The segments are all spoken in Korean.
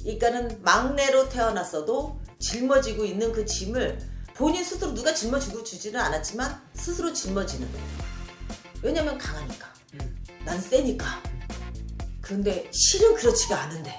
그러니까는 막내로 태어났어도 짊어지고 있는 그 짐을 본인 스스로 누가 짊어지고 주지는 않았지만 스스로 짊어지는. 왜냐면 강하니까. 난 세니까. 근데 실은 그렇지가 않은데.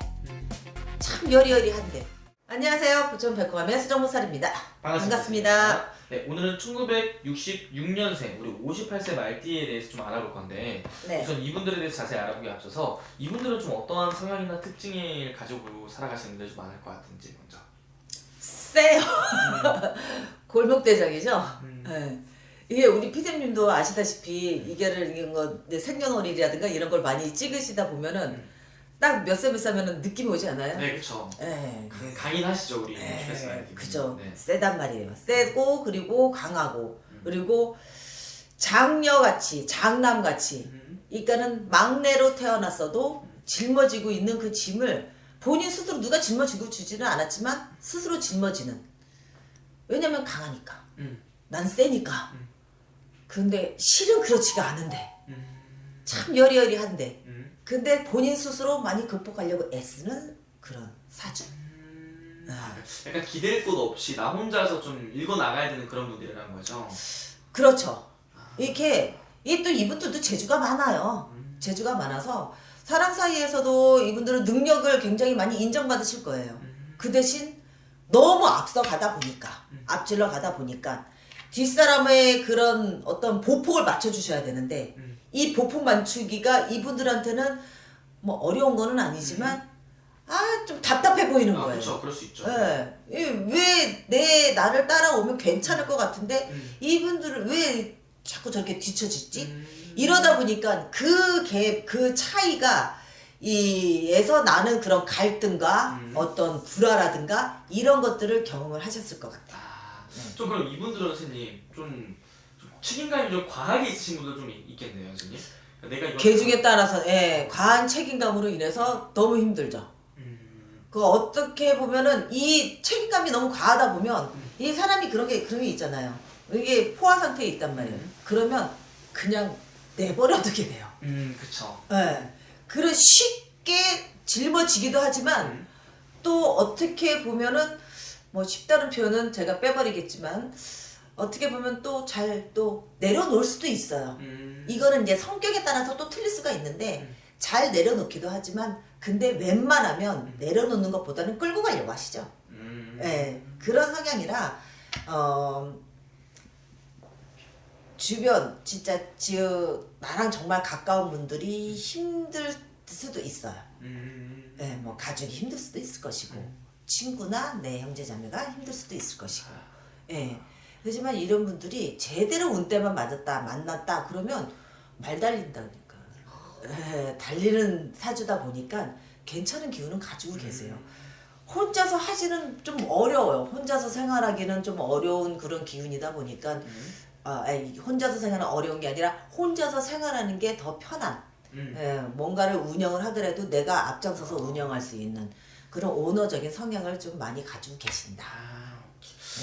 참 여리여리한데. 안녕하세요. 부천 백화점의 수정보살입니다. 반갑습니다. 네, 오늘은 1966년생 우리 58세 말띠에 대해서 좀 알아볼 건데 네. 우선 이분들에 대해서 자세히 알아보기 앞서서 이분들은 좀 어떠한 성향이나 특징을 가지고 살아가시는 분들이 좀 많을 것 같은지 먼저. 세요. 골목대장이죠. 네. 이게 우리 피디님도 아시다시피 이런 거 생년월일이라든가 이런 걸 많이 찍으시다 보면은 딱 몇 세 몇 세면은 느낌이 오지 않아요? 네, 그렇죠. 네. 강인하시죠 우리 58세 말띠. 그죠. 네. 세단 말이에요. 세고 그리고 강하고 그리고 장녀같이 장남같이. 그러니까는 막내로 태어났어도 짊어지고 있는 그 짐을 본인 스스로 누가 짊어지고 주지는 않았지만 스스로 짊어지는. 왜냐면 강하니까. 난 세니까. 근데 실은 그렇지가 않은데. 참 여리여리한데. 근데 본인 스스로 많이 극복하려고 애쓰는 그런 사주. 약간 기댈 곳 없이 나 혼자서 좀 읽어 나가야 되는 그런 분들이라는 거죠. 그렇죠. 이렇게 또 이분들도 재주가 많아요. 재주가 많아서 사람 사이에서도 이분들은 능력을 굉장히 많이 인정받으실 거예요. 그 대신 너무 앞서가다 보니까 앞질러 가다 보니까 뒷사람의 그런 어떤 보폭을 맞춰주셔야 되는데 이 보폭 맞추기가 이분들한테는 뭐 어려운 거는 아니지만 좀 답답해 보이는 거예요. 그렇죠. 그럴 수 있죠. 네. 왜 나를 따라오면 괜찮을 것 같은데 이분들은 왜 자꾸 저렇게 뒤처지지? 이러다 보니까 그 갭, 그 차이가 에서 나는 그런 갈등과 어떤 불화라든가 이런 것들을 경험을 하셨을 것 같아요. 좀 그럼 이분들은 선생님 좀 책임감이 좀 과하게 있으신 분들 좀 있겠네요, 선생님. 내가 이거 계중에 따라서 과한 책임감으로 인해서 너무 힘들죠. 그 어떻게 보면은 이 책임감이 너무 과하다 보면 이 사람이 그런 게 있잖아요. 이게 포화 상태에 있단 말이에요. 그러면 그냥 내버려두게 돼요. 그쵸. 그래 쉽게 짊어지기도 하지만 또 어떻게 보면은 뭐 쉽다는 표현은 제가 빼버리겠지만 어떻게 보면 또 잘 또 내려놓을 수도 있어요. 이거는 이제 성격에 따라서 또 틀릴 수가 있는데 잘 내려놓기도 하지만 근데 웬만하면 내려놓는 것보다는 끌고 가려고 하시죠. 그런 성향이라 주변 진짜 나랑 정말 가까운 분들이 힘들 수도 있어요. 뭐 가족이 힘들 수도 있을 것이고 친구나 내 형제자매가 힘들 수도 있을 것이고. 하지만 이런 분들이 제대로 운때만 만났다 그러면 말 달린다니까. 달리는 사주다 보니까 괜찮은 기운은 가지고 계세요. 혼자서 하기는 좀 어려워요. 혼자서 생활하기는 좀 어려운 그런 기운이다 보니까 혼자서 생활은 어려운 게 아니라 혼자서 생활하는 게 더 편한 뭔가를 운영을 하더라도 내가 앞장서서 운영할 수 있는 그런 오너적인 성향을 좀 많이 가지고 계신다.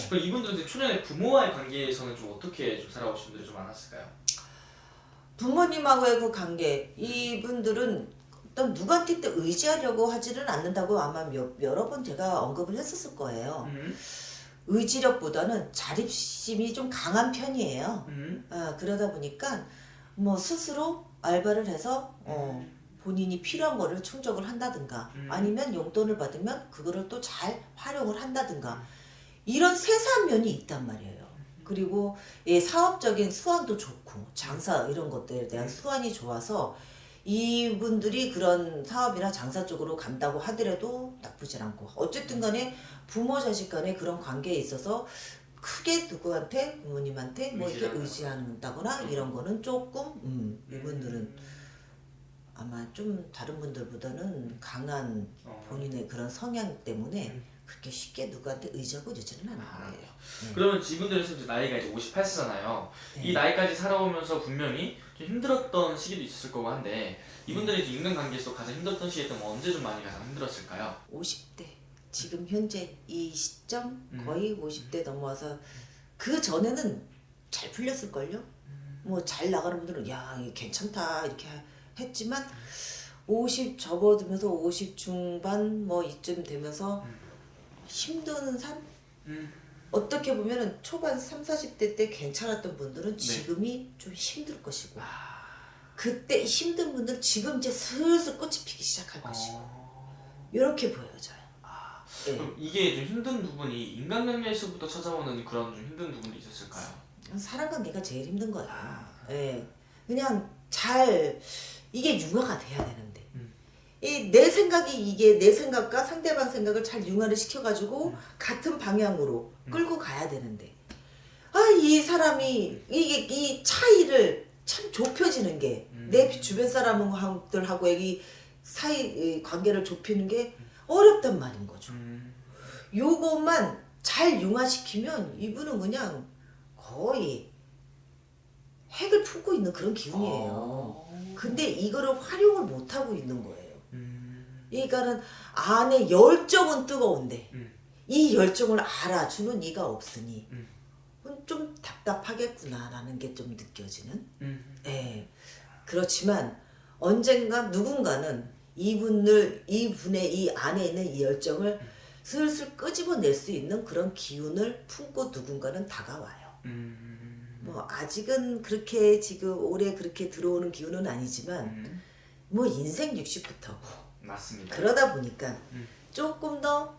그럼 이분들은 초년에 부모와의 관계에서는 좀 어떻게 좀 살아오신 분들이 좀 많았을까요? 부모님하고의 그 관계, 이분들은 어떤 누구한테 의지하려고 하지는 않는다고 아마 여러 번 제가 언급을 했었을 거예요. 의지력보다는 자립심이 좀 강한 편이에요. 그러다 보니까 뭐 스스로 알바를 해서 본인이 필요한 거를 충족을 한다든가 아니면 용돈을 받으면 그거를 또 잘 활용을 한다든가 이런 세세한 면이 있단 말이에요. 그리고 사업적인 수완도 좋고 장사 이런 것들에 대한 수완이 좋아서 이분들이 그런 사업이나 장사 쪽으로 간다고 하더라도 나쁘진 않고 어쨌든 간에 부모 자식 간의 그런 관계에 있어서 크게 누구한테 부모님한테 뭐 이렇게 의지한다거나 이런 거는 조금 이분들은 아마 좀 다른 분들보다는 강한 본인의 그런 성향 때문에 그렇게 쉽게 누구한테 의지하고 이러지는 않을 거예요. 그러면 이분들은 이제 나이가 이제 58세잖아요. 이 나이까지 살아오면서 분명히 좀 힘들었던 시기도 있었을 거고 한데 이분들이 이제 인간관계에서 가장 힘들었던 시기였던 언제 좀 많이 가장 힘들었을까요? 50대 지금 현재 이 시점 거의 50대 넘어와서 그 전에는 잘 풀렸을걸요? 뭐 잘 나가는 분들은 야 이게 괜찮다 이렇게 했지만 50 접어들면서 50 중반 뭐 이쯤 되면서 힘든 삶? 어떻게 보면은 초반 3, 40대 때 괜찮았던 분들은 지금이 좀 힘들 것이고 그때 힘든 분들은 지금 이제 슬슬 꽃이 피기 시작할 것이고 이렇게 보여져요. 네. 그럼 이게 좀 힘든 부분이 인간관계에서부터 찾아오는 그런 좀 힘든 부분도 있었을까요? 사람 관계가 제일 힘든 거예요. 아. 예. 그냥 잘 이게 융화가 돼야 되는데 이 내 생각이 이게 내 생각과 상대방 생각을 잘 융화를 시켜가지고 같은 방향으로 끌고 가야 되는데 이 사람이 이게 이 차이를 참 좁혀지는 게 내 주변 사람들하고 이 사이 관계를 좁히는 게 어렵단 말인 거죠. 요것만 잘 융화시키면 이분은 그냥 거의 핵을 품고 있는 그런 기운이에요. 근데 이거를 활용을 못하고 있는 거예요. 그러니까는 안에 열정은 뜨거운데 이 열정을 알아주는 이가 없으니 좀 답답하겠구나라는 게 좀 느껴지는. 예. 그렇지만 언젠가 누군가는 이분의 이 안에 있는 이 열정을 슬슬 끄집어낼 수 있는 그런 기운을 품고 누군가는 다가와요. 뭐 아직은 그렇게 지금 올해 그렇게 들어오는 기운은 아니지만 뭐 인생 60부터고 맞습니다. 그러다 보니까 조금 더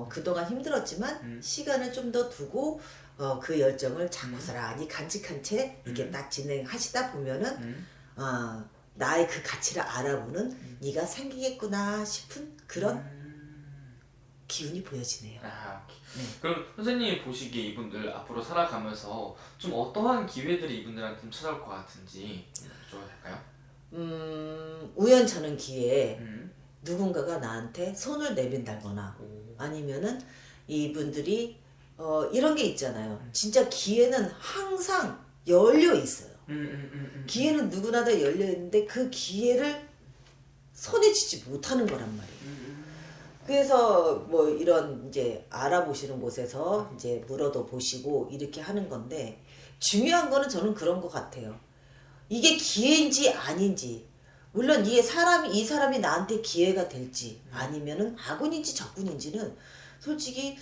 그동안 힘들었지만 시간을 좀 더 두고 그 열정을 자꾸스라니 간직한 채 이렇게 딱 진행하시다 보면은 나의 그 가치를 알아보는 네가 생기겠구나 싶은 그런 기운이 보여지네요. 오케이. 그럼 선생님이 보시기에 이분들 앞으로 살아가면서 좀 어떠한 기회들이 이분들한테 좀 찾아올 것 같은지 여쭤봐도 될까요? 우연찮은 기회에 누군가가 나한테 손을 내민다거나 아니면은 이분들이 이런 게 있잖아요. 진짜 기회는 항상 열려 있어요. 기회는 누구나 다 열려 있는데 그 기회를 손에 쥐지 못하는 거란 말이에요. 그래서 뭐 이런 이제 알아보시는 곳에서 이제 물어도 보시고 이렇게 하는 건데 중요한 거는 저는 그런 것 같아요. 이게 기회인지 아닌지 물론 이 사람이 나한테 기회가 될지 아니면은 아군인지 적군인지는 솔직히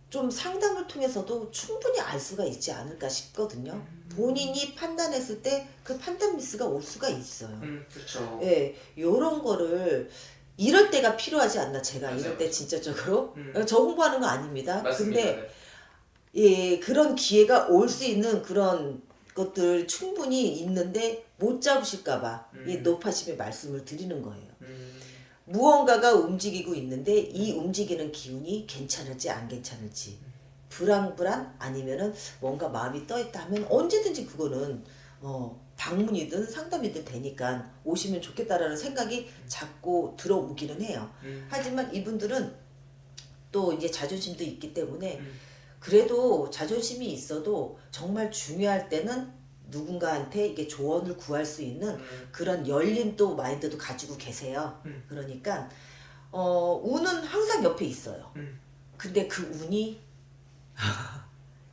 좀 상담을 통해서도 충분히 알 수가 있지 않을까 싶거든요. 본인이 판단했을 때 그 판단 미스가 올 수가 있어요. 그렇죠. 예, 요런 거를 이럴 때가 필요하지 않나 제가 맞아요, 이럴 때 맞아요. 진짜적으로 저 홍보하는 거 아닙니다. 맞습니다. 근데 예, 그런 기회가 올 수 있는 그런 것들 충분히 있는데 못 잡으실까봐 이 노파심의 말씀을 드리는 거예요. 무언가가 움직이고 있는데 이 움직이는 기운이 괜찮을지 안 괜찮을지 불안 아니면은 뭔가 마음이 떠있다 하면 언제든지 그거는 방문이든 상담이든 되니까 오시면 좋겠다라는 생각이 자꾸 들어오기는 해요. 하지만 이분들은 또 이제 자존심도 있기 때문에 그래도 자존심이 있어도 정말 중요할 때는 누군가한테 이게 조언을 구할 수 있는 그런 열린 또 마인드도 가지고 계세요. 그러니까 운은 항상 옆에 있어요. 근데 그 운이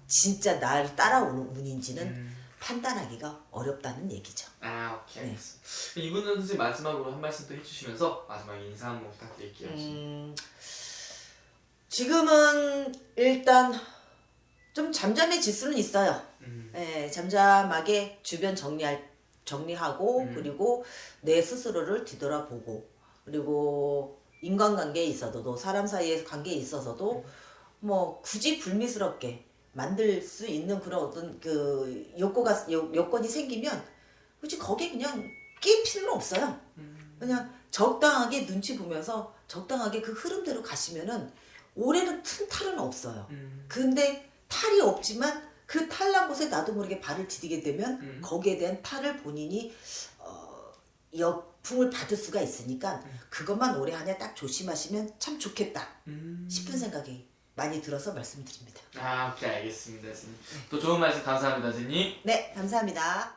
진짜 날 따라오는 운인지는 판단하기가 어렵다는 얘기죠. 오케이, 알겠습니다. 이분은 선생님 마지막으로 한 말씀 또 해주시면서 마지막 인사 한번 부탁드릴게요. 지금은 일단 좀 잠잠해질 수는 있어요. 예, 잠잠하게 주변 정리하고 그리고 내 스스로를 뒤돌아보고 그리고 인간관계에 있어서도 사람 사이의 관계에 있어서도 뭐 굳이 불미스럽게 만들 수 있는 그런 어떤 그 요건이 생기면 굳이 거기에 그냥 끼일 필요는 없어요. 그냥 적당하게 눈치 보면서 적당하게 그 흐름대로 가시면은 올해는 큰 탈은 없어요. 근데 탈이 없지만 그 탈난 곳에 나도 모르게 발을 디디게 되면 거기에 대한 탈을 본인이 역풍을 받을 수가 있으니까 그것만 올해 한 해 딱 조심하시면 참 좋겠다 싶은 생각이 많이 들어서 말씀드립니다. 오케이, 알겠습니다, 선생님. 또 좋은 말씀 감사합니다, 선생님. 네, 감사합니다.